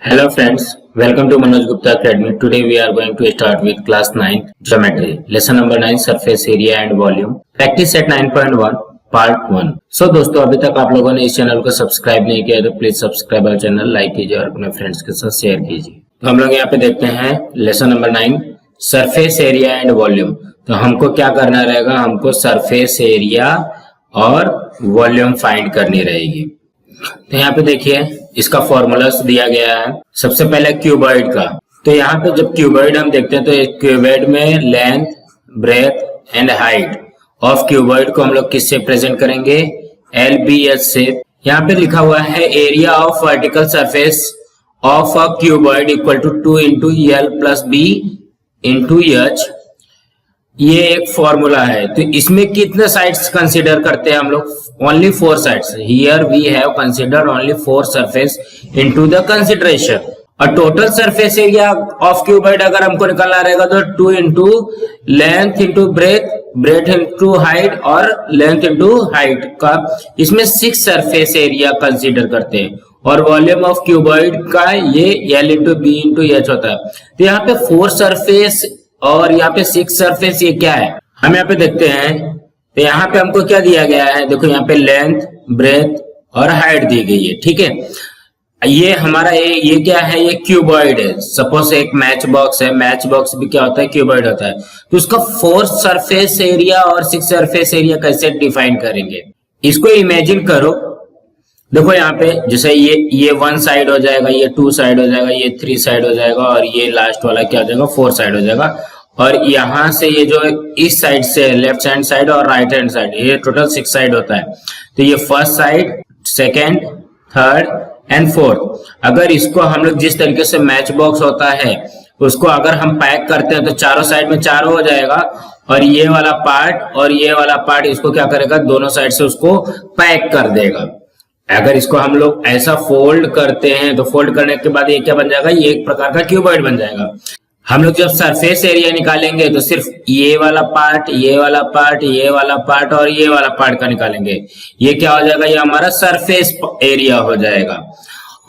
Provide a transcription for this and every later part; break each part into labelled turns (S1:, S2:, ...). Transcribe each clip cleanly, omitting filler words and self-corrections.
S1: Hello friends, welcome to Manoj Gupta Academy. Today we are going to start with class 9 geometry. Lesson number 9 surface area and volume. Practice set 9.1 part 1. So दोस्तों अभी तक आप लोगों ने इस channel को subscribe नहीं किया तो please subscribe our channel, like कीजिए और अपने फ्रेंड्स के साथ शेयर कीजिए। तो हम लोग यहाँ पे देखते हैं lesson number 9 surface area and volume. तो हमको क्या करना रहेगा, हमको सरफेस एरिया और वॉल्यूम फाइंड करनी रहेगी। तो यहाँ पे देखिए इसका फॉर्मूला दिया गया है। सबसे पहले क्यूबॉइड का, तो यहाँ पे जब क्यूबॉइड हम देखते हैं तो एक क्यूबॉइड में length, breadth and height of cuboid को हम लोग किससे प्रेजेंट करेंगे, LBH से। यहाँ पे लिखा हुआ है area of vertical surface of a cuboid equal to 2 into L plus B into H। ये एक फॉर्मूला है। तो इसमें कितने साइड्स कंसीडर करते हैं हम लोग, only 4 sides. Here we have consider only 4 surface into the consideration. और total surface area of cuboid अगर हमको निकालना रहेगा तो 2 into length into breadth, breadth into height और लेंथ इंटू हाइट का, इसमें 6 सरफेस एरिया कंसीडर करते हैं। और वॉल्यूम ऑफ क्यूबॉइड का ये L into B into H होता है। तो यहाँ पे 4 सरफेस और यहाँ पे 6 सरफेस, ये क्या है हम यहाँ पे देखते हैं। तो यहाँ पे हमको क्या दिया गया है, देखो यहाँ पे लेंथ, ब्रेथ और हाइट दी गई है, ठीक है। ये हमारा ये क्या है, ये क्यूबॉइड है। सपोज एक मैच बॉक्स है, मैच बॉक्स भी क्या होता है, क्यूबॉइड होता है। तो उसका 4 सरफेस एरिया और 6 सरफेस एरिया कैसे डिफाइन करेंगे, इसको इमेजिन करो। देखो यहाँ पे जैसे ये 1 साइड हो जाएगा, ये 2 साइड हो जाएगा, ये 3 साइड हो जाएगा और ये लास्ट वाला क्या हो जाएगा, 4 साइड हो जाएगा। और यहाँ से ये जो इस साइड से लेफ्ट हैंड साइड और राइट हैंड साइड, ये टोटल 6 साइड होता है। तो ये first side, second, third and fourth. अगर इसको हम लोग जिस तरीके से मैच बॉक्स होता है उसको अगर हम पैक करते हैं तो चारों साइड में 4 हो जाएगा। और ये वाला पार्ट और ये वाला पार्ट इसको क्या करेगा, दोनों साइड से उसको पैक कर देगा। अगर इसको हम लोग ऐसा फोल्ड करते हैं तो फोल्ड करने के बाद ये क्या बन जाएगा, ये एक प्रकार का क्यूबॉइड बन जाएगा। हम लोग जब सरफेस एरिया निकालेंगे तो सिर्फ ये वाला पार्ट, ये वाला पार्ट, ये वाला पार्ट और ये वाला पार्ट का निकालेंगे। ये क्या हो जाएगा, ये हमारा सरफेस एरिया हो जाएगा।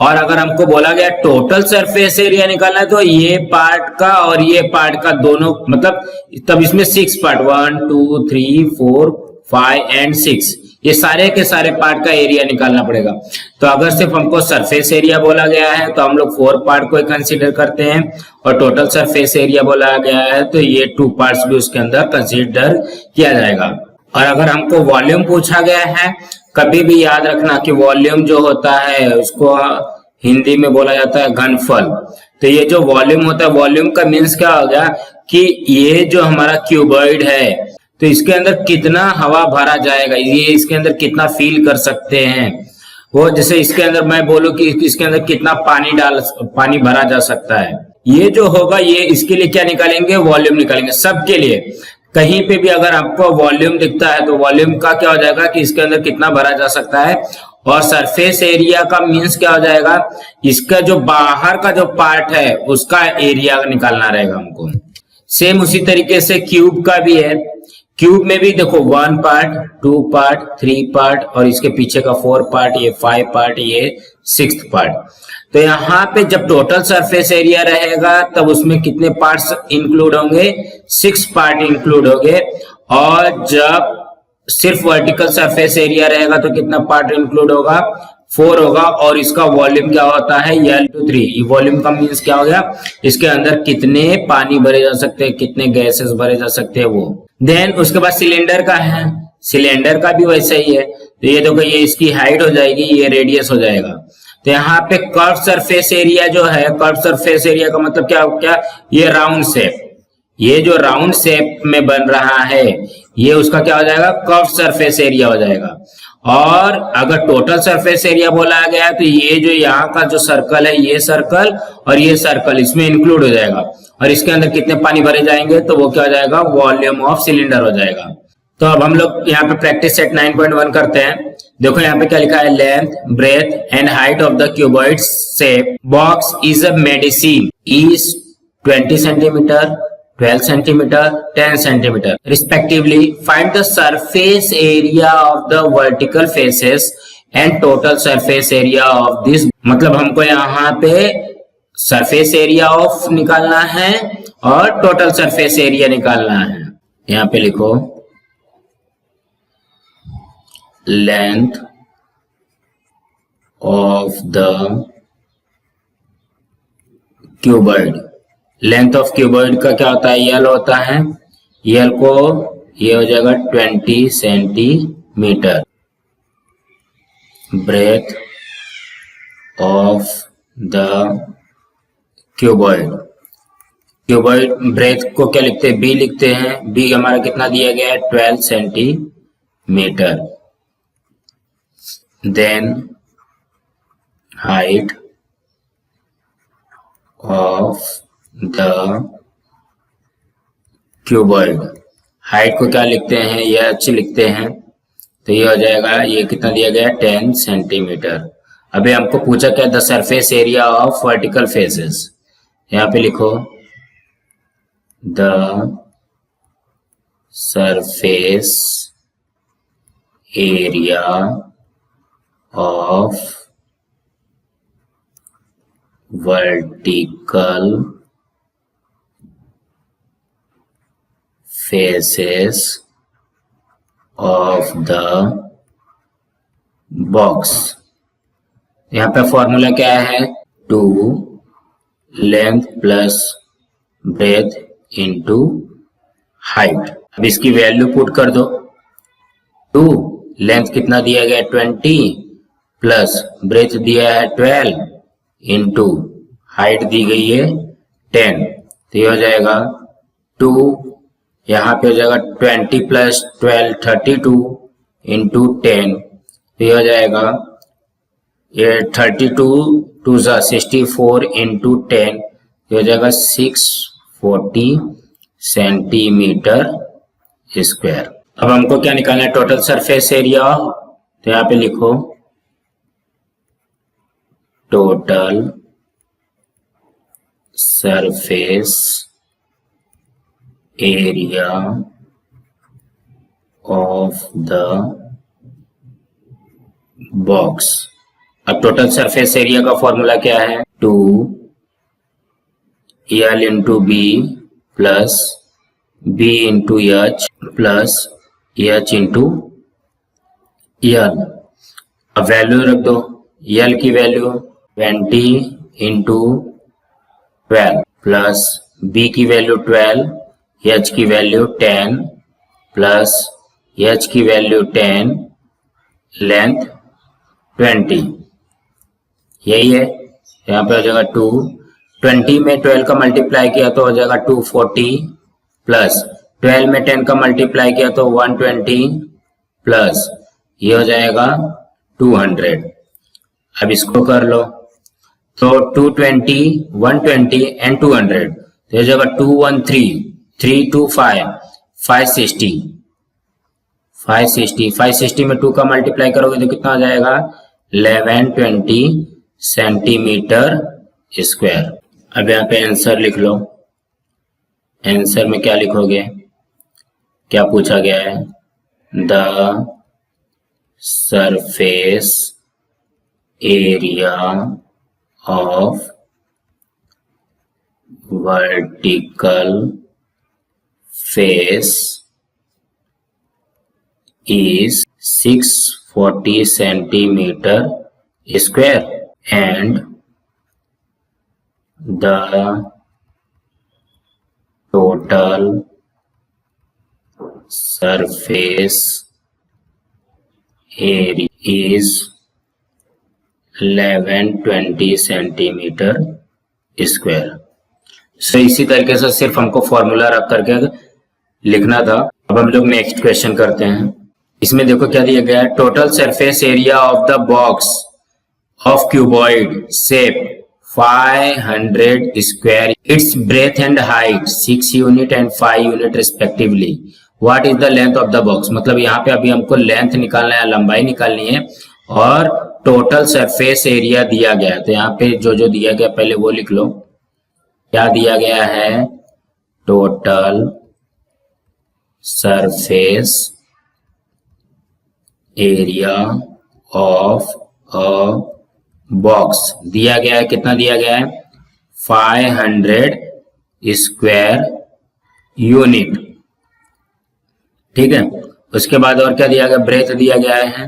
S1: और अगर हमको बोला गया टोटल सरफेस एरिया निकालना है तो ये पार्ट का और ये पार्ट का दोनों, मतलब तब इसमें 6 पार्ट, 1 2 3 4 5 एंड 6, ये सारे के सारे पार्ट का एरिया निकालना पड़ेगा। तो अगर सिर्फ हमको सरफेस एरिया बोला गया है तो हम लोग 4 पार्ट को कंसीडर करते हैं, और टोटल सरफेस एरिया बोला गया है तो ये 2 पार्ट्स भी उसके अंदर कंसीडर किया जाएगा। और अगर हमको वॉल्यूम पूछा गया है, कभी भी याद रखना कि वॉल्यूम जो होता है उसको हिंदी में बोला जाता है घनफल। तो ये जो वॉल्यूम होता है, वॉल्यूम का मीन्स क्या हो गया कि ये जो हमारा क्यूबॉइड है तो इसके अंदर कितना हवा भरा जाएगा, ये इसके अंदर कितना फील कर सकते हैं। वो जैसे इसके अंदर मैं बोलूं कि इसके अंदर कितना पानी भरा जा सकता है, ये जो होगा ये इसके लिए क्या निकालेंगे, वॉल्यूम निकालेंगे सबके लिए। कहीं पे भी अगर आपको वॉल्यूम दिखता है तो वॉल्यूम का क्या हो जाएगा कि इसके अंदर कितना भरा जा सकता है। और सरफेस एरिया का मीन्स क्या हो जाएगा, इसका जो बाहर का जो पार्ट है उसका एरिया निकालना रहेगा हमको। सेम उसी तरीके से क्यूब का भी है। क्यूब में भी देखो 1 पार्ट, 2 पार्ट, 3 पार्ट और इसके पीछे का 4 पार्ट, ये 5 पार्ट, ये 6th पार्ट। तो यहाँ पे जब टोटल सरफेस एरिया रहेगा तब उसमें कितने पार्ट्स इंक्लूड होंगे, 6 पार्ट इंक्लूड होंगे। और जब सिर्फ वर्टिकल सरफेस एरिया रहेगा तो कितना पार्ट इंक्लूड होगा, 4 होगा। और इसका वॉल्यूम क्या होता है, L/3। ये वॉल्यूम का मीन्स क्या हो गया, इसके अंदर कितने पानी भरे जा सकते हैं, कितने गैसेस भरे जा सकते हैं वो। देन उसके बाद सिलेंडर का है, सिलेंडर का भी वैसा ही है। तो ये देखो ये इसकी हाइट हो जाएगी, ये रेडियस हो जाएगा। तो यहाँ पे कर्व सरफेस एरिया जो है, कर्व सरफेस एरिया का मतलब क्या, ये राउंड शेप, ये जो राउंड शेप में बन रहा है ये उसका क्या हो जाएगा, कर्व सरफेस एरिया हो जाएगा। और अगर टोटल सरफेस एरिया बोला गया है तो ये जो यहाँ का जो सर्कल है, ये सर्कल और ये सर्कल इसमें इंक्लूड हो जाएगा। और इसके अंदर कितने पानी भरे जाएंगे तो वो क्या हो जाएगा, वॉल्यूम ऑफ सिलेंडर हो जाएगा। तो अब हम लोग यहाँ पे प्रैक्टिस सेट 9.1 करते हैं। देखो यहाँ पे क्या लिखा है, length, breadth and height of the cuboid shape box is a medicine is 20 centimetre, 12 centimeter, 10 centimeter respectively. Find the surface area of the vertical faces and total surface area of this. मतलब हमको यहाँ पे surface area of निकालना है और total surface area निकालना है। यहां पे लिखो length of the cuboid. Length of cuboid का क्या होता है, यल होता है। यल को ये हो जाएगा 20 centimetre. Breadth of the cuboid, cuboid breadth को क्या लिखते हैं, बी लिखते हैं। बी हमारा कितना दिया गया है, 12 centimetre. Then height of the cuboid, height को क्या लिखते हैं, ये अच्छी लिखते हैं, तो ये हो जाएगा, ये कितना दिया गया है, 10 सेंटीमीटर। अभी हमको पूछा क्या, the surface area of vertical faces. यहाँ पे लिखो the surface area of vertical faces of the box. यहाँ पे फॉर्मूला क्या है, 2 length plus breadth into height. अब इसकी वैल्यू पुट कर दो। 2 लेंथ कितना दिया गया, 20 प्लस ब्रेथ दिया है 12 इंटू हाइट दी गई है 10, तो ये हो जाएगा 2, यहाँ पे हो जाएगा 20 प्लस 12 32 इंटू 10, तो ये हो जाएगा, ये 32 2 64 इंटू 10, ये हो जाएगा 640 सेंटीमीटर स्क्वायर। अब हमको क्या निकालना है, टोटल सरफेस एरिया। तो यहाँ पे लिखो total surface area of the box. अब टोटल सरफेस एरिया का फॉर्मूला क्या है, 2 L into B plus B into H plus H into L. अब वैल्यू रख दो, एल की वैल्यू 20 इंटू 12 प्लस बी की वैल्यू 12, एच की वैल्यू 10 प्लस एच की वैल्यू 10, लेंथ 20, यही है। यहाँ पे हो जाएगा 2, 20 में 12 का मल्टीप्लाई किया तो हो जाएगा 240 प्लस 12 में 10 का मल्टीप्लाई किया तो 120 प्लस ये हो जाएगा 200। अब इसको कर लो तो 220 120 एंड 200, तो हो जाएगा 213 325 560 560 में 2 का मल्टीप्लाई करोगे तो कितना हो जाएगा, 1120 सेंटीमीटर स्क्वायर। अब यहाँ पे आंसर लिख लो। आंसर में क्या लिखोगे, क्या पूछा गया है, the surface area of vertical face is 640 centimeter square and the total surface area is 1120 centimeter square। सो इसी तरीके से सिर्फ हमको फॉर्मूला रख करके लिखना था। अब हम लोग नेक्स्ट क्वेश्चन करते हैं। इसमें देखो क्या दिया गया है, total surface area of the box of cuboid shape 500 square, it's breath and height 6 unit and 5 unit respectively, what is the length of the box. मतलब यहाँ पे अभी हमको लेंथ निकालना है, लंबाई निकालनी है और टोटल सरफेस एरिया दिया गया है। तो यहाँ पे जो जो दिया गया पहले वो लिख लो। क्या दिया गया है, total surface area of a box दिया गया है, कितना दिया गया है, 500 स्क्वायर यूनिट। ठीक है, उसके बाद और क्या दिया गया, ब्रेथ दिया गया है,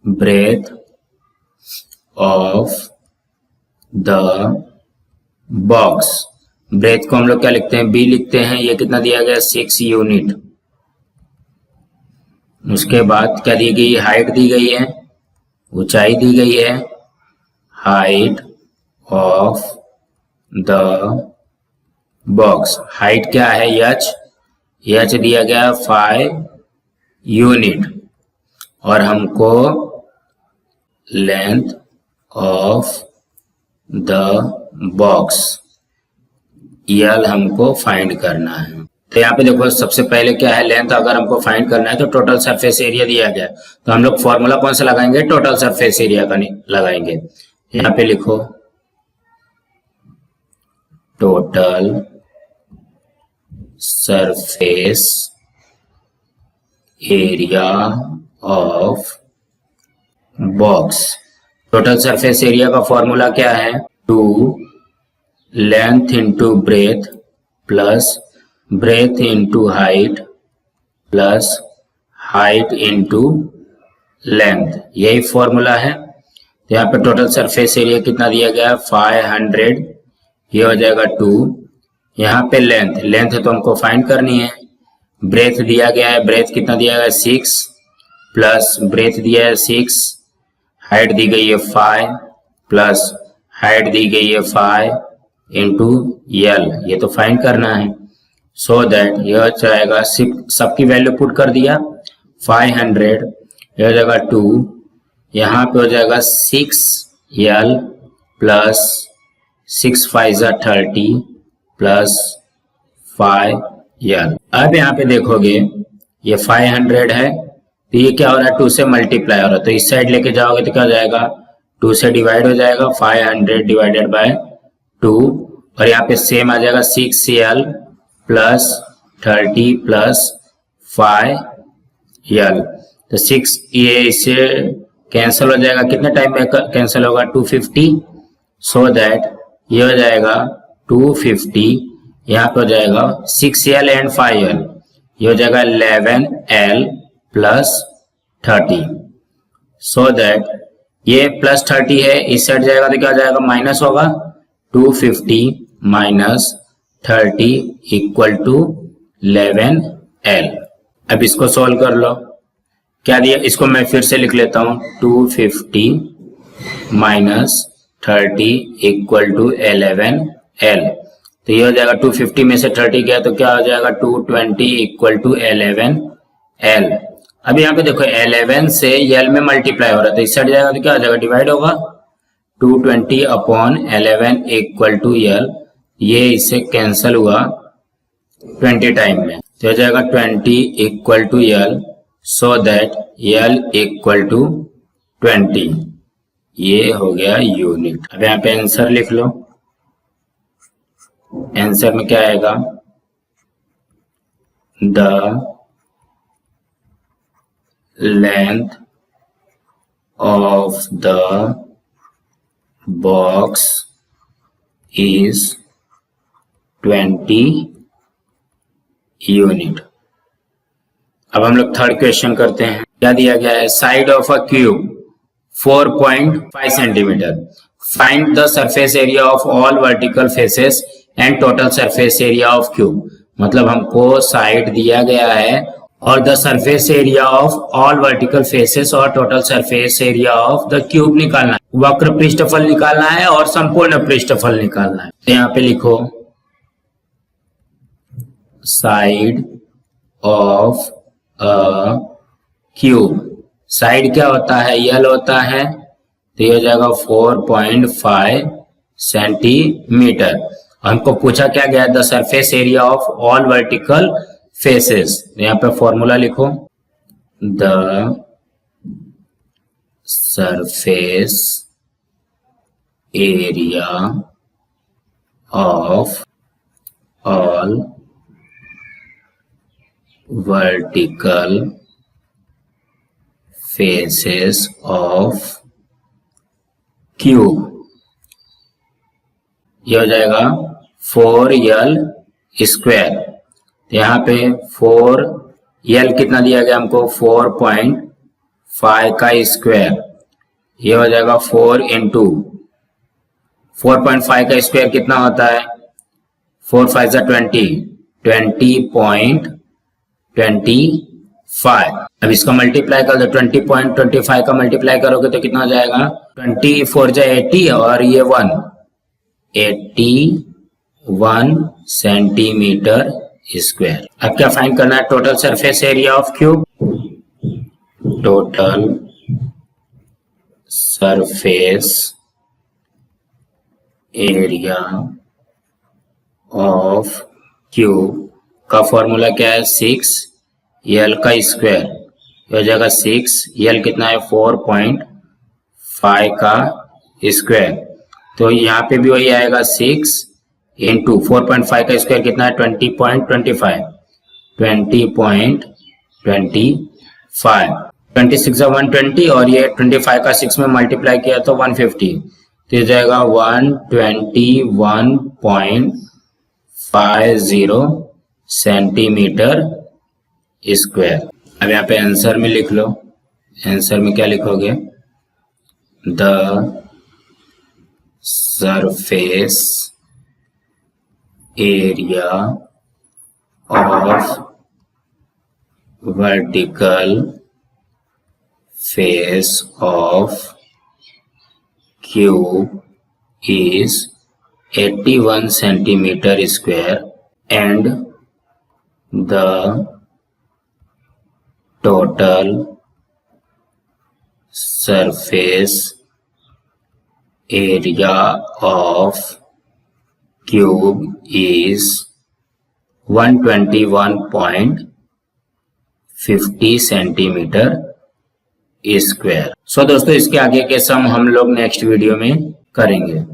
S1: breadth of the box. Breadth को हम लोग क्या लिखते हैं, बी लिखते हैं। ये कितना दिया गया, 6 यूनिट। उसके बाद क्या दी गई, हाइट दी गई है, ऊंचाई दी गई है, height of the box. Height क्या है, एच दिया गया 5 यूनिट, और हमको लेंथ ऑफ द बॉक्स यल हमको फाइंड करना है। तो यहाँ पे देखो सबसे पहले क्या है, लेंथ अगर हमको फाइंड करना है तो टोटल सरफेस एरिया दिया गया है, तो हम लोग फॉर्मूला कौन सा लगाएंगे, टोटल सरफेस एरिया का लगाएंगे। यहाँ पे लिखो total surface area of box. Total surface area का फॉर्मूला क्या है, 2 length into breath plus breadth into height plus height into length, यही फॉर्मूला है। तो यहाँ पे टोटल सरफेस एरिया कितना दिया गया है, 500, ये हो जाएगा 2। यहाँ पे लेंथ तो हमको फाइंड करनी है। ब्रेथ दिया गया है, ब्रेथ कितना दिया गया, 6 प्लस ब्रेथ दिया है 6, हाइट दी गई है 5 प्लस हाइट दी गई है 5 इंटू यल, ये तो फाइंड करना है। सो दैट यह हो जाएगा, सबकी वैल्यू पुट कर दिया, 500, यह हो जाएगा 2, यहाँ पे हो जाएगा 6 यल प्लस 6 5 30 प्लस 5 यल। अब यहाँ पे देखोगे ये 500 है, तो ये क्या हो रहा है, 2 से मल्टीप्लाई हो रहा है, तो इस साइड लेके जाओगे तो क्या हो जाएगा, 2 से डिवाइड हो जाएगा, 500 डिवाइडेड बाय 2, और यहाँ पे सेम आ जाएगा 6 यल प्लस 30 प्लस 5 यल। तो 6 ये इससे कैंसिल हो जाएगा, कितने टाइम में कैंसिल होगा, 250। सो दैट ये हो जाएगा 250, यहाँ पे हो जाएगा 6 यल एंड 5 यल, ये हो जाएगा 11 एल प्लस 30। सो दैट ये प्लस 30 है, इस साइड जाएगा तो क्या हो जाएगा, माइनस होगा, 250 माइनस 30 इक्वल टू 11 एल। अब इसको सॉल्व कर लो, क्या दिया, इसको मैं फिर से लिख लेता हूं, 250 माइनस 30 इक्वल टू 11 एल। तो ये हो जाएगा 250 में से 30 गया तो क्या हो जाएगा, 220 इक्वल टू 11 एल। अब यहाँ पे देखो 11 से एल में मल्टीप्लाई हो रहा है, तो इस साइड जाएगा तो क्या हो जाएगा, डिवाइड होगा, 220 अपॉन 11 इक्वल टू एल, ये इससे कैंसिल हुआ 20 टाइम में, तो हो जाएगा 20 equal to L, so that L equal to 20, ये हो गया यूनिट। अब यहाँ पे आंसर लिख लो, आंसर में क्या आएगा, the length of the box is 20 unit. अब हम लोग थर्ड क्वेश्चन करते हैं, क्या दिया गया है, side of a cube 4.5 centimetre, find the surface area of all vertical faces and total surface area of cube. मतलब हमको साइड दिया गया है और the surface area of all vertical faces और total surface area of the cube निकालना है, वक्र पृष्ठफल निकालना है और संपूर्ण पृष्ठफल निकालना है। तो यहाँ पे लिखो side of a cube, side क्या होता है, यल होता है, तो ये हो जाएगा 4.5 सेंटीमीटर। हमको पूछा क्या गया, the surface area of all vertical faces, यहाँ पे फॉर्मूला लिखो, the surface area of all vertical faces of cube. ये हो जाएगा 4l स्क्वायर। तो यहाँ पे 4l कितना दिया गया हमको 4.5 का स्क्वायर, ये हो जाएगा 4 इंटू 4.5 का स्क्वायर कितना होता है 4 5 20.25। अब इसका मल्टीप्लाई कर दो, 20.25 का मल्टीप्लाई करोगे तो कितना हो जाएगा 24 जा 80 और ये 81 सेंटीमीटर स्क्वायर। अब क्या फाइंड करना है, total surface area of cube. Total surface area of cube का फॉर्मूला क्या है 6l का स्क्वायर, हो जाएगा 6l कितना है 4.5 का स्क्वायर। तो यहाँ पे भी वही आएगा 6 इंटू 4.5 का स्क्वायर कितना है 20.25 26 120 और ये 25 का 6 में मल्टीप्लाई किया तो 150, तो जाएगा 121.50 सेंटीमीटर स्क्वायर। अब यहाँ पे आंसर में लिख लो, आंसर में क्या लिखोगे, the surface area of vertical face of cube is 81 centimeter square and the total surface area of cube is 121.50 centimetre square. So दोस्तों इसके आगे के सम हम लोग नेक्स्ट वीडियो में करेंगे।